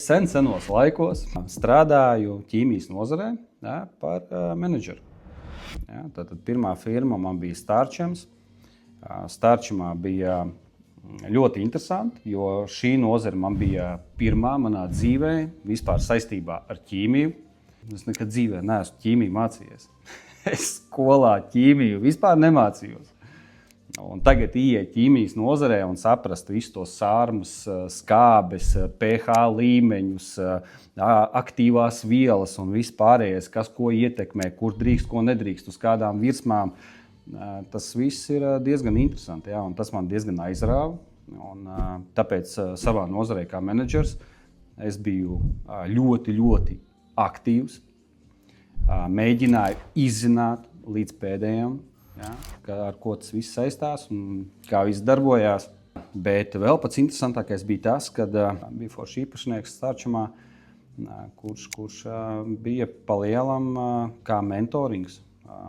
Senos laikos strādāju ķīmijas nozarē par menedžeru. Tātad pirmā firma man bija Starchems. Starchemā bija ļoti interesanti, jo šī nozara man bija pirmā manā dzīvē vispār saistībā ar ķīmiju. Es nekad dzīvē neesmu ķīmiju mācījies. Es skolā ķīmiju vispār nemācījos. Un tagad ieiet ķīmijas nozarē un saprast visu tos sārmas, skābes, pH līmeņus, aktīvās vielas un viss pārējais, kas ko ietekmē, kur drīkst, ko nedrīkst, uz kādām virsmām. Tas viss ir diezgan interesanti, un tas man diezgan aizrāva. Un, tāpēc savā nozarē kā menedžers es biju ļoti, ļoti aktīvs. Mēģināju izzināt līdz pēdējiem, ar ko tas viss saistās un kā viss darbojās. Bet vēl pats interesantākais bija tas, kad bija foršs īpašnieks Starchemā, kurš bija palielam kā mentorings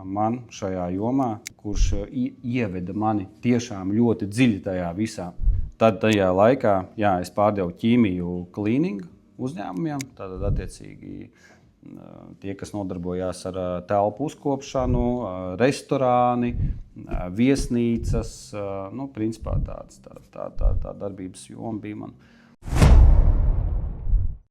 man šajā jomā, kurš ieveda mani tiešām ļoti dziļi tajā visā. Tad tajā laikā es pārdevu ķīmiju cleaning uzņēmumiem, tātad attiecīgi tie, kas nodarbojās ar telpu uzkopšanu, restorāni, viesnīcas, principā tā darbības joma bija man.